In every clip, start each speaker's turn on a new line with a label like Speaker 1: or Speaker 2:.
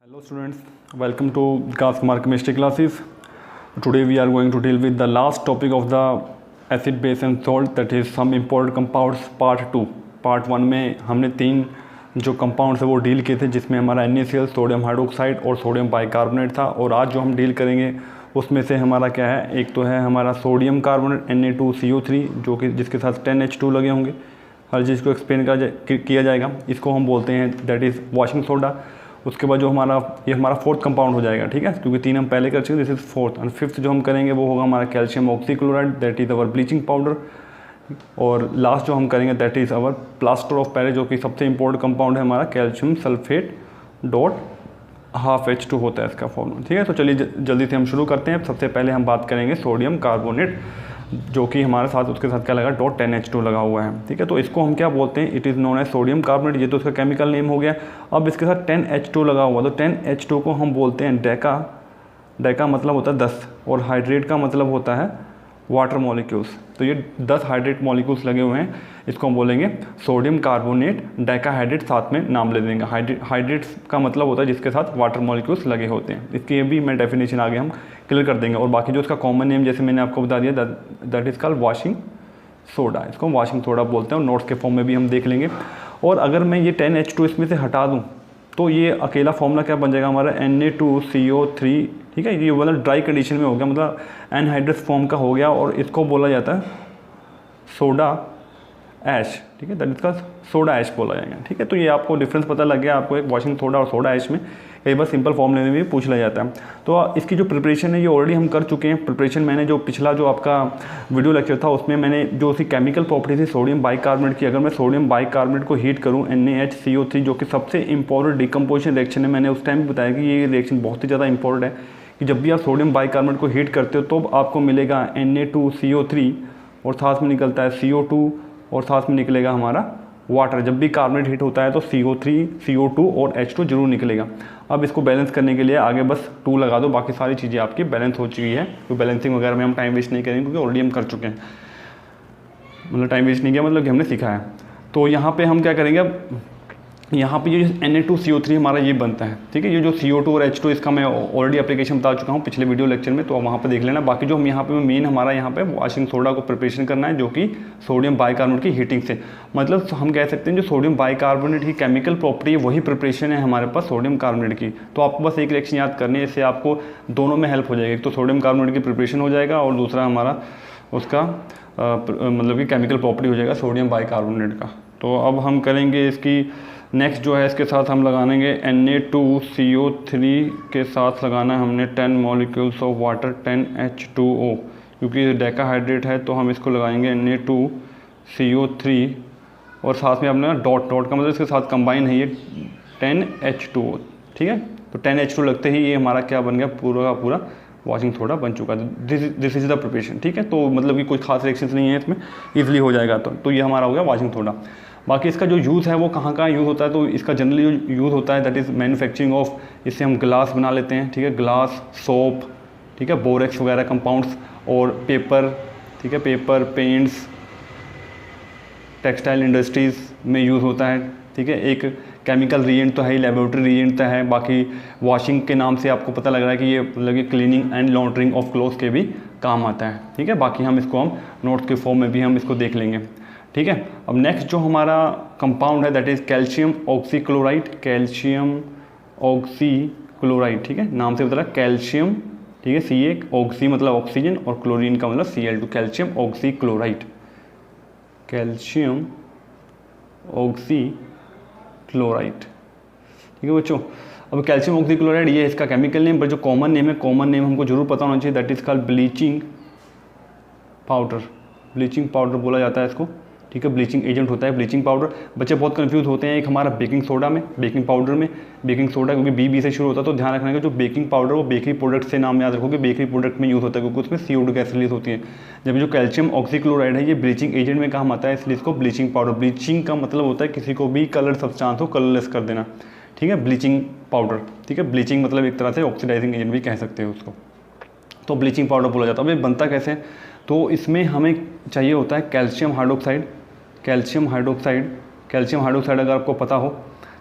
Speaker 1: Hello students, welcome to Vikas Kumar chemistry classes. Today we are going to deal with the last topic of the acid base and salt, that is some important compounds part 2. Part 1 में हमने 3 जो compounds है वो deal किए थे, जिसमें हमारा NaCl, sodium hydroxide और सोडियम बाइकार्बोनेट था। और आज जो हम डील करेंगे उसमें से हमारा क्या है, एक तो है हमारा सोडियम कार्बोनेट Na2CO3 जो कि जिसके साथ 10H2 लगे होंगे। हर चीज़ को एक्सप्लेन किया जाएगा। इसको हम बोलते हैं दैट इज़ वॉशिंग सोडा। उसके बाद जो ये हमारा फोर्थ कंपाउंड हो जाएगा, ठीक है, क्योंकि 3 हम पहले कर चुके, this is fourth. And fifth जो हम करेंगे वो होगा हमारा calcium oxychloride, that is our bleaching powder. और लास्ट जो हम करेंगे that is our plaster of Paris, जो कि सबसे इंपॉर्टेंट कंपाउंड है हमारा कैल्शियम सल्फेट डॉट ½ H2 होता है इसका फॉर्मूला। ठीक है, तो चलिए जल्दी से हम शुरू करते हैं। सबसे पहले हम बात करेंगे सोडियम कार्बोनेट, जो कि हमारे साथ उसके साथ क्या लगा, .10H2 लगा हुआ है। ठीक है, तो इसको हम क्या बोलते हैं, it is known as sodium carbonate. ये तो इसका केमिकल नेम हो गया। अब इसके साथ 10H2 लगा हुआ, तो 10H2 को हम बोलते हैं डेका। डेका मतलब होता है 10, और हाइड्रेट का मतलब होता है वाटर मॉलिक्यूल्स। तो ये 10 हाइड्रेट मॉलिक्यूल्स लगे हुए हैं, इसको हम बोलेंगे सोडियम कार्बोनेट डेकाहाइड्रेट, साथ में नाम ले देंगे। हाइड्रेट्स का मतलब होता है जिसके साथ वाटर मॉलिक्यूल्स लगे होते हैं। इसकी भी मैं डेफिनेशन आगे हम क्लियर कर देंगे। और बाकी जो इसका कॉमन नेम जैसे मैंने आपको बता दिया, that is called washing soda. इसको वॉशिंग सोडा बोलते हैं, और नोट्स के फॉर्म में भी हम देख लेंगे। और अगर मैं ये 10H2 इसमें से हटा दूँ तो ये अकेला फॉर्मूला क्या बन जाएगा हमारा, Na2CO3। ठीक है, ये मतलब ड्राई कंडीशन में हो गया, मतलब एनहाइड्रस फॉर्म का हो गया, और इसको बोला जाता है सोडा ऐश। ठीक है, दैट इसका सोडा ऐश बोला जाएगा। ठीक है, तो ये आपको डिफरेंस पता लग गया आपको एक वॉशिंग सोडा और सोडा ऐश में। कई बार सिंपल फॉर्मूले में भी पूछ लिया जाता है। तो इसकी जो प्रिपरेशन है ये ऑलरेडी हम कर चुके हैं। प्रिपरेशन मैंने जो पिछला जो आपका वीडियो लेक्चर था उसमें मैंने जो उसकी केमिकल प्रॉपर्टी थी सोडियम बाइकार्बोनेट की, अगर मैं सोडियम बाइकार्बोनेट को हीट करूँ NaHCO3, जो कि सबसे इंपॉर्टेंट डिकम्पोजिशन रिएक्शन है, मैंने उस टाइम भी बताया कि ये रिएक्शन बहुत ही ज़्यादा इंपॉर्टेंट है कि जब भी आप सोडियम बाइकार्बोनेट को हीट करते हो तो आपको मिलेगा Na2CO3 और साथ में निकलता है CO2 और साथ में निकलेगा हमारा वाटर। जब भी कार्बोनेट हीट होता है तो CO3, CO2 और H2 जरूर निकलेगा। अब इसको बैलेंस करने के लिए आगे बस 2 लगा दो, बाकी सारी चीज़ें आपकी बैलेंस हो चुकी है। तो बैलेंसिंग वगैरह में हम टाइम वेस्ट नहीं करेंगे, क्योंकि ऑलरेडी हम कर चुके हैं। मतलब टाइम वेस्ट नहीं किया, मतलब कि हमने सीखा है। तो यहाँ पे हम क्या करेंगे, अब यहाँ पे ये Na2CO3 हमारा ये बनता है। ठीक है, ये जो CO2 और H2 इसका मैं ऑलरेडी एप्लीकेशन बता चुका हूँ पिछले वीडियो लेक्चर में, तो वहाँ पे देख लेना। बाकी जो हम यहाँ पे मेन हमारा यहाँ पे वॉशिंग सोडा को प्रिपरेशन करना है, जो कि सोडियम बाइकार्बोनेट की हीटिंग से, मतलब हम कह सकते हैं जो सोडियम बाइकार्बोनेट की केमिकल प्रॉपर्टी है वही प्रिपरेशन है हमारे पास सोडियम कार्बोनेट की। तो आपको बस एक रिएक्शन याद करनी है, इससे आपको दोनों में हेल्प हो जाएगी। एक तो सोडियम कार्बोनेट की प्रिपरेशन हो जाएगा, और दूसरा हमारा उसका मतलब कि केमिकल प्रॉपर्टी हो जाएगा सोडियम बाइकार्बोनेट का। तो अब हम करेंगे इसकी नेक्स्ट जो है, इसके साथ हम लगाएंगे Na2CO3 के साथ लगाना है हमने 10 मॉलिक्यूल्स ऑफ वाटर 10H2O, क्योंकि डेकाहाइड्रेट है तो हम इसको लगाएंगे Na2CO3 और साथ में अपना डॉट का मतलब इसके साथ कंबाइन है ये 10H2O। ठीक है, तो 10H2 लगते ही ये हमारा क्या बन गया, पूरा का पूरा वॉशिंग सोडा बन चुका है। This is the preparation. ठीक है, तो मतलब कि कोई खास रिएक्शंस नहीं है इसमें, ईजिली हो जाएगा। तो ये हमारा हो गया वॉशिंग सोडा। बाकी इसका जो यूज़ है वो कहाँ यूज़ होता है, तो इसका जनरली जो यूज़ होता है दैट इज़ मैन्युफैक्चरिंग ऑफ, इससे हम ग्लास बना लेते हैं। ठीक है, ग्लास, सोप, ठीक है, बोरेक्स वगैरह कंपाउंड्स, और पेपर। ठीक है, पेपर, पेंट्स, टेक्सटाइल इंडस्ट्रीज़ में यूज़ होता है। ठीक है, एक केमिकल रिएजेंट तो है ही, लेबोरेटरी रिएजेंट तो है। बाकी वॉशिंग के नाम से आपको पता लग रहा है कि ये मतलब कि cleaning and laundering of clothes के भी काम आता है। ठीक है, बाकी हम नोट्स के फॉर्म में भी हम इसको देख लेंगे। ठीक है, अब नेक्स्ट जो हमारा कंपाउंड है that is calcium oxychloride. Calcium oxychloride, ठीक है, नाम से पता कैल्शियम। ठीक है, Ca, ऑक्सी मतलब ऑक्सीजन, और क्लोरीन का मतलब Cl2, calcium oxychloride. Calcium oxychloride. ठीक है बच्चों, अब कैल्शियम ऑक्सीक्लोराइड ये इसका केमिकल नेम, पर जो कॉमन नेम है, कॉमन नेम हमको जरूर पता होना चाहिए, that is called bleaching powder. Bleaching powder बोला जाता है इसको। ठीक है, ब्लीचिंग एजेंट होता है ब्लीचिंग पाउडर। बच्चे बहुत कंफ्यूज होते हैं, एक हमारा बेकिंग सोडा में, बेकिंग पाउडर में। बेकिंग सोडा क्योंकि बी से शुरू होता है, तो ध्यान रखना है कि जो बेकिंग पाउडर वो बेकरी प्रोडक्ट से नाम याद रखोगे, बेकरी प्रोडक्ट में यूज़ होता है, क्योंकि उसमें CO2 गैस रिलीज होती है। जब जो कैल्शियम ऑक्सीक्लोराइड है ये ब्लीचिंग एजेंट में काम आता है, इसलिए इसको ब्लीचिंग पाउडर। ब्लीचिंग का मतलब होता है किसी को भी कलर सब्सटेंस हो कलरलेस कर देना। ठीक है, ब्लीचिंग पाउडर। ठीक है, ब्लीचिंग मतलब एक तरह से ऑक्सीडाइजिंग एजेंट भी कह सकते हैं उसको, तो ब्लीचिंग पाउडर बोला जाता है। अब ये बनता कैसे, तो इसमें हमें चाहिए होता है कैल्शियम हाइड्रोक्साइड। कैल्शियम हाइड्रोक्साइड अगर आपको पता हो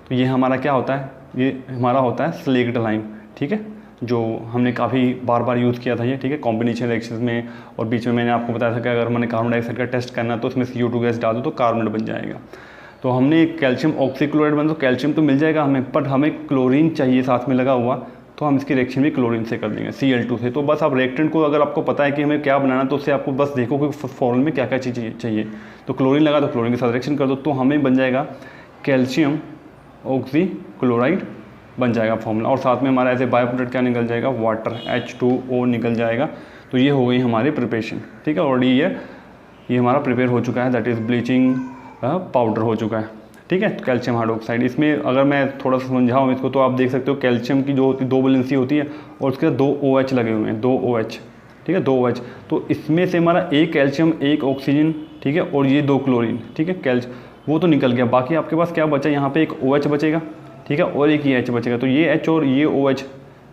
Speaker 1: तो ये हमारा क्या होता है, ये हमारा होता है स्लेक्ड लाइम, ठीक है, जो हमने काफ़ी बार बार यूज़ किया था ये, ठीक है, कॉम्बिनेशन रिएक्शंस में। और बीच में मैंने आपको बताया था कि अगर मैंने कार्बन डाइऑक्साइड का टेस्ट करना है तो उसमें CO2 गैस डाल दो तो कार्बोनेट बन जाएगा। तो हमने कैल्शियम ऑक्सीक्लोराइड बना, तो कैल्शियम तो मिल जाएगा हमें, बट हमें क्लोरीन चाहिए साथ में लगा हुआ, तो हम इसकी रिएक्शन भी क्लोरीन से कर देंगे, Cl2 से। तो बस आप रिएक्टेंट को अगर आपको पता है कि हमें क्या बनाना, तो उससे आपको बस देखो कि फॉर्मूले में क्या क्या चीज़ चाहिए। तो क्लोरीन लगा तो क्लोरीन के साथ रिएक्शन कर दो, तो हमें बन जाएगा कैल्शियम ऑक्सीक्लोराइड बन जाएगा फॉर्मूला। और साथ में हमारा ऐसे बाय प्रोडक्ट क्या निकल जाएगा, वाटर H2O निकल जाएगा। तो ये हो गई हमारी प्रिपरेशन, ठीक है। ऑलरेडी ये हमारा प्रिपेयर हो चुका है, दैट इज़ ब्लीचिंग पाउडर हो चुका है, ठीक है, कैल्शियम हाइड्रोक्साइड। इसमें अगर मैं थोड़ा सा समझाऊँ इसको, तो आप देख सकते हो कैल्शियम की जो होती है 2 वैलेंसी होती है और उसके साथ 2 OH लगे हुए हैं, 2 OH, ठीक है, 2 OH। तो इसमें से हमारा एक कैल्शियम, एक ऑक्सीजन, ठीक है, और ये 2 क्लोरीन, ठीक है, वो तो निकल गया। बाकी आपके पास क्या बचा, यहाँ पे एक OH बचेगा, ठीक है, और एक ये H बचेगा। तो ये H और ये OH,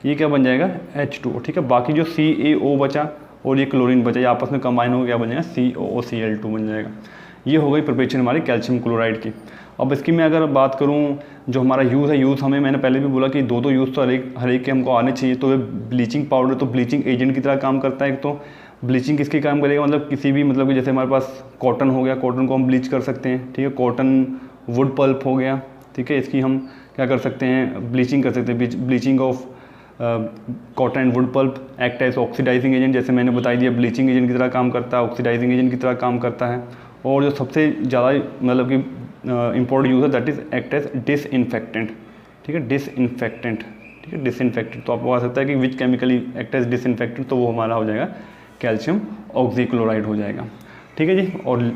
Speaker 1: ये क्या बन जाएगा, H2O, ठीक है। बाकी जो CaO बचा और ये क्लोरीन बचा, ये आपस में कंबाइन हो, क्या बन जाएगा, COCl2 बन जाएगा। ये हो गई प्रिपरेशन हमारी कैल्शियम क्लोराइड की। अब इसकी मैं अगर बात करूँ, जो हमारा यूज़ है, यूज़ हमें, मैंने पहले भी बोला कि दो यूज़ तो हर एक के हमको आने चाहिए। तो ब्लीचिंग पाउडर तो ब्लीचिंग एजेंट की तरह काम करता है। एक तो ब्लीचिंग किसकी काम करेगा, मतलब किसी भी, मतलब कि जैसे हमारे पास कॉटन हो गया, कॉटन को हम ब्लीच कर सकते हैं, ठीक है, कॉटन वुड पल्प हो गया, ठीक है, इसकी हम क्या कर सकते हैं, ब्लीचिंग कर सकते हैं। Bleaching of cotton and wood pulp act as oxidising agent, जैसे मैंने बताई दिया, ब्लीचिंग एजेंट की तरह काम करता है, ऑक्सीडाइजिंग एजेंट की तरह काम करता है। और जो सबसे ज़्यादा मतलब कि इम्पोर्टेंट यूज़ है, that is act as disinfectant, ठीक है, डिसइंफेक्टेंट, ठीक है, डिसइंफेक्टेंट। तो आपको आ सकता है कि विच केमिकली एक्ट एज डिसइंफेक्टेंट, तो वो हमारा हो जाएगा कैल्शियम ऑक्सीक्लोराइड हो जाएगा, ठीक है जी। और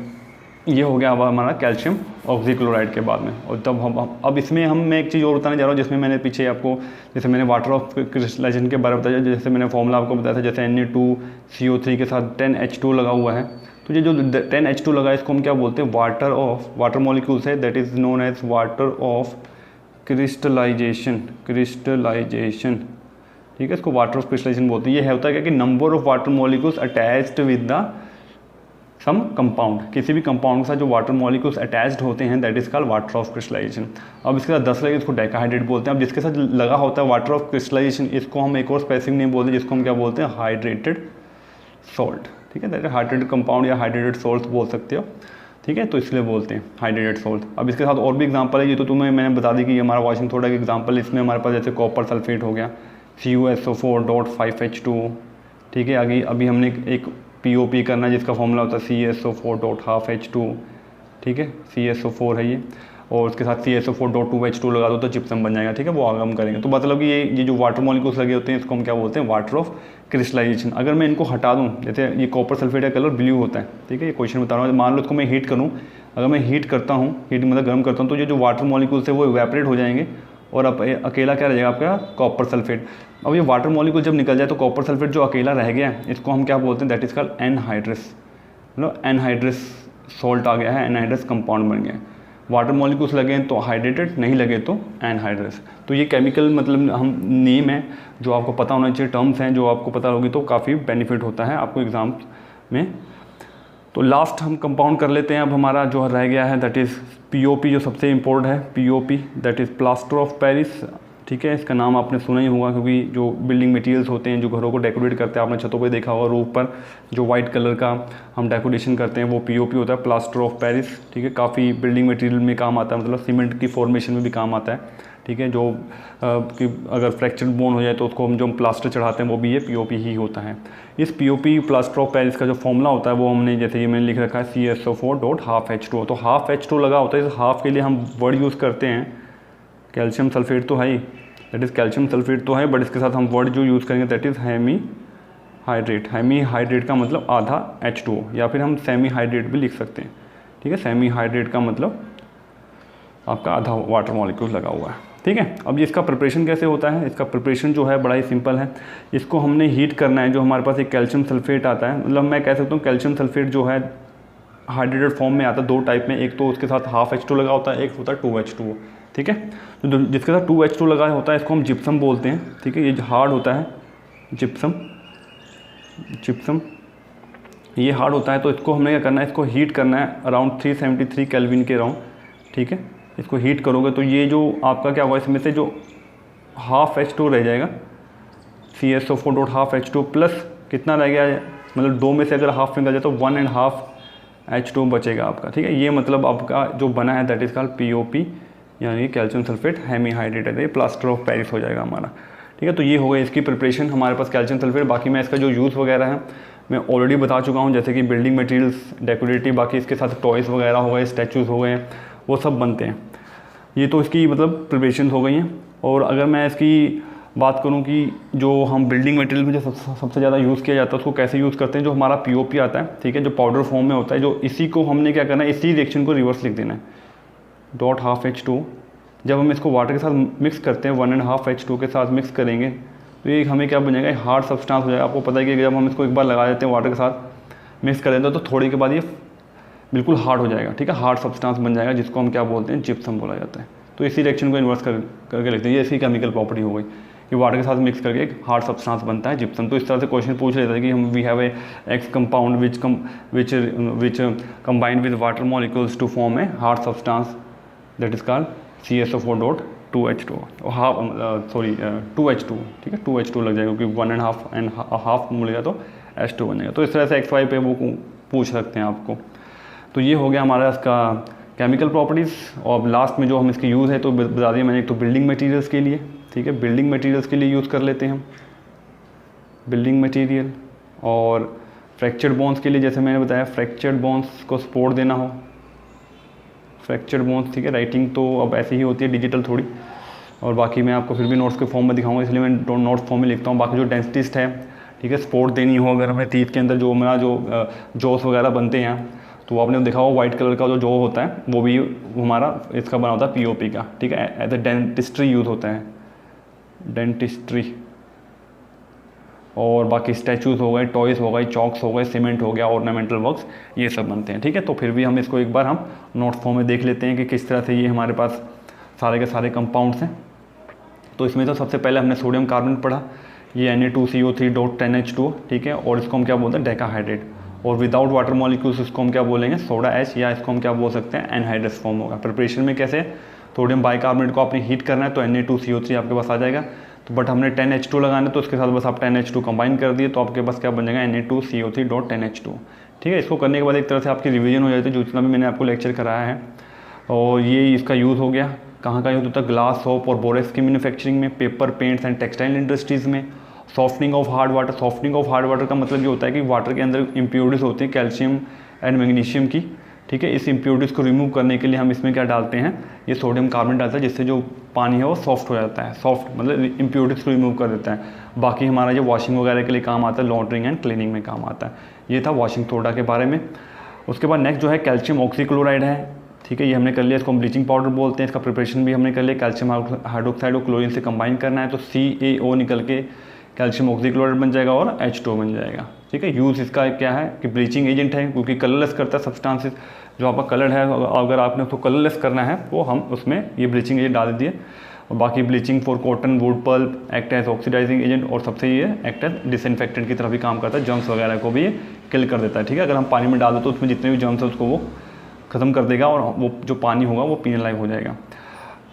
Speaker 1: ये हो गया अब हमारा कैल्शियम ऑक्सीक्लोराइड के बाद में। और तब हम अब इसमें मैं एक चीज़ और बताने जा रहा हूँ, जिसमें मैंने पीछे आपको, जैसे मैंने वाटर ऑफ क्रिस्टलाइजेशन के बारे में बताया, जैसे मैंने फॉर्मूला आपको बताया था, जैसे Na2CO3 के साथ 10H2 लगा हुआ है। तो ये जो 10H2 लगा है, इसको हम क्या बोलते हैं, वाटर मॉलिक्यूल्स है, that is known as water of crystallisation, ठीक है, इसको वाटर ऑफ क्रिस्टलाइजेशन बोलते हैं। ये होता है क्या कि number of water molecules attached with the some compound, किसी भी कंपाउंड के साथ जो वाटर मॉलिक्यूल्स अटैच्ड होते हैं, that is called water of crystallisation. अब इसके साथ 10 लगे, इसको डाइकाहाइड्रेट बोलते हैं। अब जिसके साथ लगा होता है वाटर ऑफ क्रिस्टलाइजेशन, इसको हम एक और स्पेसिफिक नेम बोलते हैं, जिसको हम क्या बोलते हैं, हाइड्रेटेड सॉल्ट, ठीक है, दैट हाइड्रेटेड कंपाउंड या हाइड्रेटेड सॉल्ट बोल सकते हो, ठीक है। तो इसलिए बोलते हैं हाइड्रेटेड सॉल्ट। अब इसके साथ और भी एग्जांपल है, ये तो मैंने बता दी कि हमारा वॉशिंग सोडा का एग्जांपल, इसमें हमारे पास जैसे कॉपर सल्फेट हो गया, CuSO4.5H2, ठीक है। आगे अभी हमने एक POP करना है, जिसका फॉर्मूला होता है CSO4.12H2, ठीक है, CSO4 है ये, और उसके साथ CSO4.2H2 लगा दो तो जिप्सम बन जाएगा, ठीक है, वो आगे हम करेंगे। तो मतलब कि ये जो वाटर मॉलिक्यूल्स लगे होते हैं, इसको हम क्या बोलते हैं, वाटर ऑफ क्रिस्टलाइजेशन। अगर मैं इनको हटा दूँ, जैसे ये कॉपर सल्फेट का कलर ब्लू होता है, ठीक है, ये क्वेश्चन बता रहा हूँ, मान लो इसको मैं हीट करूँ, अगर मैं हीट करता हूँ, हीट मतलब गर्म करता हूँ, तो ये जो वाटर मॉलिक्यूल्स है वो इवेपोरेट हो जाएंगे, और अब अकेला क्या रहेगा आपका, कॉपर सल्फेट। अब ये वाटर मॉलिक्यूल जब निकल जाए, तो कॉपर सल्फेट जो अकेला रह गया, इसको हम क्या बोलते हैं, दैट इज़ कॉल्ड एनहाइड्रस, मतलब एनहाइड्रस सॉल्ट आ गया है, एनहाइड्रस कंपाउंड बन गया है। वाटर मॉलिक्यूल्स लगे तो हाइड्रेटेड, नहीं लगे तो एनहाइड्रस। तो ये केमिकल मतलब हम नेम है जो आपको पता होना चाहिए, टर्म्स हैं जो आपको पता होगी, तो काफ़ी बेनिफिट होता है आपको एग्ज़ाम में। तो लास्ट हम कंपाउंड कर लेते हैं। अब हमारा जो रह गया है, दैट इज़ POP, जो सबसे इम्पोर्टेंट है, POP, that is plaster of Paris, ठीक है। इसका नाम आपने सुना ही होगा, क्योंकि जो बिल्डिंग मटेरियल्स होते हैं, जो घरों को डेकोरेट करते हैं, आपने छतों पे देखा होगा, रूफ पर जो वाइट कलर का हम डेकोरेशन करते हैं, वो POP होता है, प्लास्टर ऑफ पेरिस, ठीक है। काफ़ी बिल्डिंग मटेरियल में काम आता है, मतलब सीमेंट की फॉर्मेशन में भी काम आता है, ठीक है। जो कि अगर फ्रैक्चर बोन हो जाए तो उसको हम जो प्लास्टर चढ़ाते हैं, वो भी ये POP ही होता है। इस POP प्लास्टर ऑफ पेरिस का जो फॉर्मूला होता है, वो हमने जैसे ये मैंने लिख रखा है CSO4.12H2। तो हाफ H2 लगा होता है, इस हाफ के लिए हम वर्ड यूज़ करते हैं कैल्शियम सल्फेट, तो है ही, दैट इज़ कैल्शियम सल्फेट तो है, बट इसके साथ हम वर्ड जो यूज़ करेंगे that is hemi hydrate. Hemi hydrate का मतलब आधा H2O, या फिर हम सेमी हाइड्रेट भी लिख सकते हैं, ठीक है। सेमी हाइड्रेट का मतलब आपका आधा वाटर मॉलिक्यूल लगा हुआ है, ठीक है। अब इसका प्रिपरेशन कैसे होता है, इसका प्रिपरेशन जो है बड़ा ही सिंपल है। इसको हमने हीट करना है। जो हमारे पास एक कैल्शियम सल्फेट आता है, मतलब मैं कह सकता हूँ कैल्शियम सल्फेट जो है हाइड्रेटेड फॉर्म में आता है, 2 टाइप में, एक तो उसके साथ हाफ H2 लगा होता है, एक होता है 2H2O, ठीक है। तो जिसके साथ 2H2 लगा होता है, इसको हम जिप्सम बोलते हैं, ठीक है। ये हार्ड होता है, जिप्सम ये हार्ड होता है। तो इसको हमने क्या करना है, इसको हीट करना है अराउंड 373 केल्विन के अराउंड, ठीक है। इसको हीट करोगे तो ये जो आपका क्या होगा, इसमें से जो H2 रह जाएगा, CSO4 dot half H2 plus कितना रह गया, मतलब 2 में से अगर हाफ निकल जाए तो 1.5 H2 बचेगा आपका, ठीक है। ये मतलब आपका जो बना है दैट इज़ कॉल्ड POP, यानी कैल्शियम सल्फेट हेमीहाइड्रेट है, ये प्लास्टर ऑफ पेरिस हो जाएगा हमारा, ठीक है। तो ये हो गया इसकी प्रिपरेशन हमारे पास कैल्शियम सल्फेट। बाकी मैं इसका जो यूज़ वगैरह है मैं ऑलरेडी बता चुका हूँ, जैसे कि बिल्डिंग मटेरियल्स, डेकोरेटिव, बाकी इसके साथ टॉयज़ वगैरह हो गए, स्टैचूज़ हो गए, वो सब बनते हैं। ये तो इसकी मतलब प्रिपरेशन हो गई हैं। और अगर मैं इसकी बात करूं कि जो हम बिल्डिंग मटेरियल में जो सबसे ज़्यादा यूज़ किया जाता है उसको कैसे यूज़ करते हैं, जो हमारा POP आता है, ठीक है, जो पाउडर फॉर्म में होता है, जो इसी को हमने क्या करना है, इसी रिएक्शन को रिवर्स लिख देना है, डॉट हाफ H2। जब हम इसको वाटर के साथ मिक्स करते हैं, 1.5 H2 के साथ मिक्स करेंगे तो ये हमें क्या बन जाएगा, हार्ड सब्सटेंस हो जाएगा। आपको पता है कि जब हम इसको एक बार लगा देते हैं वाटर के साथ मिक्स कर देते हैं तो थोड़ी के बाद ये बिल्कुल हार्ड हो जाएगा, ठीक है, हार्ड सब्सटेंस बन जाएगा, जिसको हम क्या बोलते हैं, जिप्सम बोला जाता है। तो इसी रिएक्शन को इन्वर्स करके लिखते हैं, ये इसकी केमिकल प्रॉपर्टी हो गई कि वाटर के साथ मिक्स करके एक हार्ड सब्सटेंस बनता है, जिप्सम। तो इस तरह से क्वेश्चन पूछ लेता है कि हम we have a X compound which combined with water molecules to form a hard substance that is called CSO4 dot 2H2 2 H2, ठीक है, 2H2 लग जाएगा क्योंकि 1.5 मिलेगा तो H2 बनेगा। तो इस तरह से XY पे वो पूछ सकते हैं आपको। तो ये हो गया हमारा इसका केमिकल प्रॉपर्टीज़। और लास्ट में जो हम इसकी यूज़ है तो बता दिया मैंने, एक तो बिल्डिंग मटेरियल्स के लिए, ठीक है, बिल्डिंग मटेरियल्स के लिए यूज़ कर लेते हैं हम बिल्डिंग मटेरियल। और फ्रैक्चर्ड बोन्स के लिए, जैसे मैंने बताया, फ्रैक्चर्ड बोन्स को सपोर्ट देना हो, फ्रैक्चर्ड बोन्स, ठीक है। राइटिंग तो अब ऐसी ही होती है, डिजिटल थोड़ी, और बाकी मैं आपको फिर भी नोट्स के फॉर्म में दिखाऊंगा, इसलिए मैं नोट्स फॉर्म में लिखता हूँ। बाकी जो डेंटिस्ट है, ठीक है, सपोर्ट देनी हो अगर हमें टीथ के अंदर जो हमारा जो जॉस वगैरह बनते हैं, तो आपने देखा हो वाइट कलर का जो जॉ होता है वो भी हमारा इसका बना होता है POP का, ठीक है, एज ए डेंटिस्ट्री यूज़ होता है, डेंटिस्ट्री। और बाकी स्टैचूज़ हो गए, टॉयज़ हो गए, चॉक्स हो गए, सीमेंट हो गया, ऑर्नामेंटल वर्क्स, ये सब बनते हैं, ठीक है। तो फिर भी हम इसको एक बार हम नोट फॉर्म में देख लेते हैं कि किस तरह से ये हमारे पास सारे के सारे कंपाउंड्स हैं। तो इसमें तो सबसे पहले हमने सोडियम कार्बोनेट पढ़ा, ये Na2CO3 डॉट 10H2, ठीक है, और इसको हम क्या बोलते हैं, डेकाहाइड्रेट। और विदाउट वाटर मॉलिक्यूल्स इसको हम क्या बोलेंगे, सोडा H, या इसको हम क्या बोल सकते हैं, एनहाइड्रस फॉर्म होगा। प्रिपरेशन में कैसे, सोडियम बाइकार्बोनेट को आपने हीट करना है तो Na2CO3 आपके पास आ जाएगा। तो बट हमने 10H2 लगाना है तो उसके साथ बस आप 10H2 कंबाइन कर दिए तो आपके पास क्या बन जाएगा, Na2CO3 डॉट 10H2, ठीक है। इसको करने के बाद एक तरह से आपकी रिवीजन हो जाती है जो जितना भी मैंने आपको लेक्चर कराया है। और ये इसका यूज़ हो गया, कहाँ यूज़ होता है, ग्लास, सोप और बोरेक्स की मैन्युफैक्चरिंग में, paper, paints and textile industries में। Softening of hard water, softening of hard water का मतलब ये होता है कि वाटर के अंदर इम्प्योरिटीज़ होती हैं कैल्शियम एंड मैग्नीशियम की, ठीक है। इस इम्प्योरिटीज़ को रिमूव करने के लिए हम इसमें क्या डालते हैं, ये सोडियम कार्बोनेट डालता है, जिससे जो पानी है वो सॉफ्ट हो जाता है, सॉफ्ट मतलब इम्प्योरिटीज़ को रिमूव कर देता है। बाकी हमारा ये वॉशिंग वगैरह के लिए काम आता है, लॉन्ड्रिंग एंड क्लीनिंग में काम आता है। ये था वॉशिंग सोडा के बारे में। उसके बाद नेक्स्ट जो है कैल्शियम ऑक्सीक्लोराइड है, ठीक है, ये हमने कर लिया, इसको हम ब्लीचिंग पाउडर बोलते हैं। इसका प्रिपरेशन भी हमने कर लिया, कैल्शियम हाइड्रोक्साइड और क्लोरीन से कंबाइन करना है तो CaO निकल के कैल्शियम ऑक्सीक्लोराइड बन जाएगा और H2 बन जाएगा, ठीक है। यूज़ इसका क्या है कि ब्लीचिंग एजेंट है, क्योंकि कलरलेस करता है सब्सटेंसेस, जो आपका कलर है अगर आपने उसको कलरलेस करना है तो हम उसमें ये ब्लीचिंग एजेंट डाल दिए। और बाकी bleaching for cotton, wood pulp, act as oxidising agent, और सबसे ये एक्ट एज डिसइंफेक्टेंट की तरह भी काम करता है, जर्म्स वगैरह को भी ये किल कर देता है, ठीक है। अगर हम पानी में डाल दो तो उसमें जितने भी जर्म्स है उसको वो ख़त्म कर देगा और वो जो पानी होगा वो पीने लायक हो जाएगा।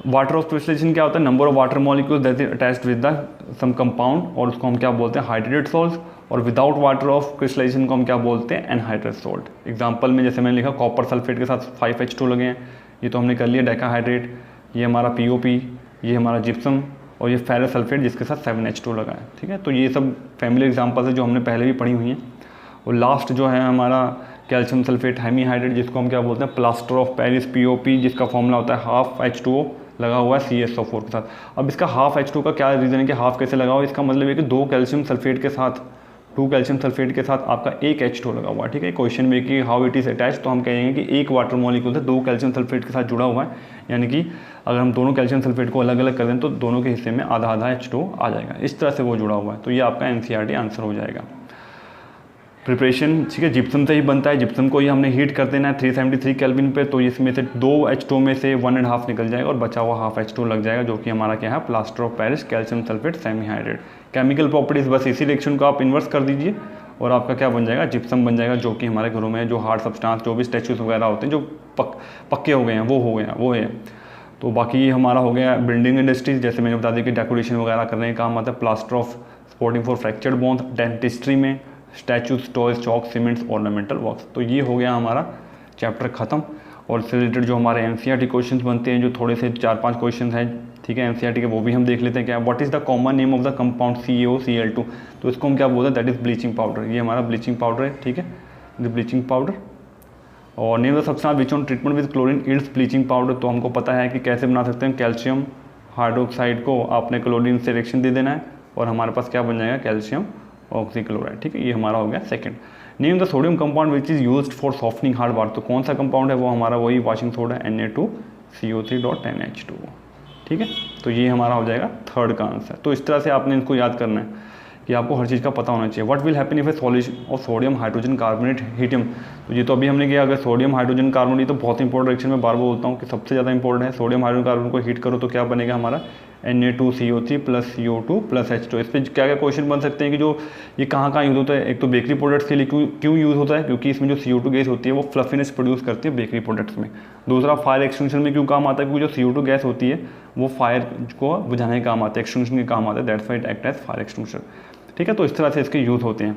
Speaker 1: वाटर ऑफ क्रिस्टलाइजेशन क्या होता है, number of water molecules that is attached with the some compound, और उसको हम क्या बोलते हैं, हाइड्रेटेड सॉल्ट। और विदाउट वाटर ऑफ क्रिस्टलाइजेशन को हम क्या बोलते हैं, एनहाइड्रस सॉल्ट। एग्जांपल में जैसे मैंने लिखा कॉपर सल्फेट के साथ 5H2 लगे हैं, ये तो हमने कर लिया डेकाहाइड्रेट, ये हमारा POP, ये हमारा जिप्सम, और ये फेरस सल्फेट जिसके साथ 7H2 लगा है, ठीक है। तो ये सब फैमिली एग्जाम्पल्स है जो हमने पहले भी पढ़ी हुई हैं। और लास्ट जो है हमारा कैल्शियम सल्फेट हेमीहाइड्रेट, जिसको हम क्या बोलते हैं, प्लास्टर ऑफ पेरिस POP, जिसका फॉर्मूला होता है हाफ H2O लगा हुआ है CSO4 के साथ। अब इसका हाफ H2 का क्या रीज़न है कि हाफ कैसे लगा हुआ है, इसका मतलब है कि 2 कैल्शियम सल्फेट के साथ आपका एक H2 लगा हुआ है, ठीक है। क्वेश्चन में कि हाउ इट इज़ अटैच, तो हम कहेंगे कि एक वाटर मॉलिक्यूल से 2 कैल्शियम सल्फेट के साथ जुड़ा हुआ है, यानी कि अगर हम दोनों कैल्शियम सल्फेट को अलग अलग कर दें तो दोनों के हिस्से में आधा आधा H2 आ जाएगा, इस तरह से वो जुड़ा हुआ है। तो ये आपका NCERT आंसर हो जाएगा। प्रिपरेशन, ठीक है, जिप्सम से ही बनता है, जिप्सम को ही हमने हीट कर देना है 373 केल्विन पे, तो इसमें से 2 H2 में से 1.5 निकल जाएगा और बचा हुआ हाफ H2 लग जाएगा, जो कि हमारा क्या है, plaster of Paris calcium sulphate semihydrate. Chemical properties बस इसी रिएक्शन को आप इन्वर्स कर दीजिए और आपका क्या बन जाएगा, जिप्सम बन जाएगा, जो कि हमारे घरों में जो हार्ड सब्सटेंस, जो भी स्टैचूज वगैरह होते हैं जो पक्के हो गए हैं वो है। तो बाकी ये हमारा हो गया बिल्डिंग इंडस्ट्रीज, जैसे मैंने बता दिया कि डेकोरेशन वगैरह करने का काम आता है। Plaster of supporting for fractured bones, dentistry में statues, toys, chalk, cements, ornamental works. तो ये हो गया हमारा चैप्टर ख़त्म। और इससे रिलेटेड जो हमारे एनसीईआरटी क्वेश्चंस बनते हैं, जो थोड़े से 4-5 क्वेश्चन हैं, ठीक है, एनसीईआरटी के, वो भी हम देख लेते हैं। क्या what is the common name of the compound CaOCl2, तो इसको हम क्या बोलते हैं, दैट इज़ ब्लीचिंग पाउडर। ये हमारा ब्लीचिंग पाउडर है, ठीक है, ब्लीचिंग पाउडर। और name the substance which on treatment with chlorine it's bleaching powder, तो हमको पता है कि कैसे बना सकते हैं। कैल्शियम हाइड्रोक्साइड को आपने क्लोरीन से रिएक्शन दे देना है और हमारे पास क्या बन जाएगा, कैल्शियम ऑक्सीक्लोराइड, ठीक है। ये हमारा हो गया second. Name the sodium compound which is used for softening hard water, तो कौन सा कंपाउंड है, वो हमारा वही वॉशिंग सोडा Na2CO3.10H2O, ठीक है। तो ये हमारा हो जाएगा थर्ड का आंसर। तो इस तरह से आपने इनको याद करना है कि आपको हर चीज़ का पता होना चाहिए। What will happen if a solution of sodium hydrogen carbonate heated, तो ये तो अभी हमने किया। अगर सोडियम हाइड्रोजन कार्बोनेट, तो बहुत इंपॉर्टेंट रिएक्शन में बार बार बोलता हूँ कि सबसे ज़्यादा इंपॉर्टेंट है। सोडियम हाइड्रोजन कार्बन को हीट करो तो क्या बनेगा हमारा Na2CO3 + CO2 + H2। इस पर क्या क्या क्वेश्चन बन सकते हैं कि जो ये कहाँ यूज़ होता है। एक तो बेकरी प्रोडक्ट्स के लिए क्यों यूज़ होता है, क्योंकि इसमें जो CO2 गैस होती है वो फ्लफीनेस प्रोड्यूस करती है बेकरी प्रोडक्ट्स में। दूसरा, फायर एक्सटिंक्शन में क्यों काम आता है, क्योंकि जो CO2 गैस होती है वो फायर को बुझाने के काम आते हैं, एक्सटिंक्शन के काम आता है, that's why it act as fire extinguisher, ठीक है। तो इस तरह से इसके यूज़ होते हैं,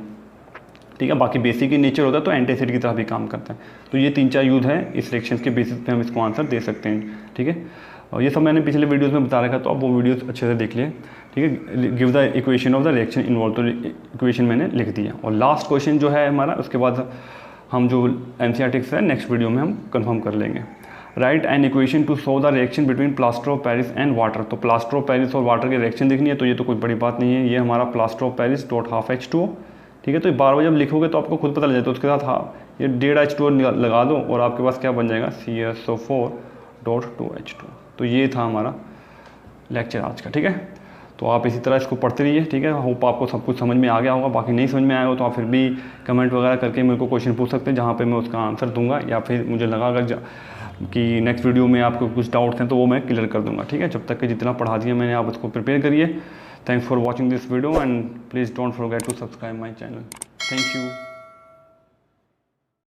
Speaker 1: ठीक है। बाकी बेसिक ही नेचर होता है तो एंटीएसिड की तरह भी काम करता है। तो ये 3-4 यूज़ है, इस रिएक्शंस के बेसिस पे हम इसको आंसर दे सकते हैं, ठीक है। और ये सब मैंने पिछले वीडियोस में बता रखा, तो आप वो वीडियोस अच्छे से देख लिए, ठीक है। Give the equation of the reaction involve, तो इक्वेशन मैंने लिख दिया। और लास्ट क्वेश्चन जो है हमारा, उसके बाद हम जो एनसीईआरटी है नेक्स्ट वीडियो में हम कन्फर्म कर लेंगे। Right an equation two show the reaction between plaster of Paris and water, तो प्लास्टर ऑफ पेरिस और वाटर की रिएक्शन देखनी है, तो ये तो कोई बड़ी बात नहीं है। ये हमारा प्लास्टर ऑफ पेरिस .12H2O, ठीक है। तो बार बार जब लिखोगे तो आपको खुद पता लग जाए, तो उसके साथ हाँ ये 1.5H2O लगा दो और आपके पास क्या बन जाएगा, CSO4.2H2। तो ये था हमारा लेक्चर आज का, ठीक है। तो आप इसी तरह इसको पढ़ते रहिए, ठीक है। होप आपको सब कुछ समझ में आ गया होगा। बाकी नहीं समझ में आया हो तो आप फिर भी कमेंट वगैरह करके मेरे को क्वेश्चन पूछ सकते हैं, जहाँ पे मैं उसका आंसर दूंगा, या फिर मुझे लगा अगर कि नेक्स्ट वीडियो में आपको कुछ डाउट्स हैं तो वो मैं क्लियर कर दूंगा, ठीक है। जब तक कि जितना पढ़ा दिया मैंने, आप उसको प्रिपेयर करिए। Thanks for watching this video and please don't forget to subscribe my channel. Thank you.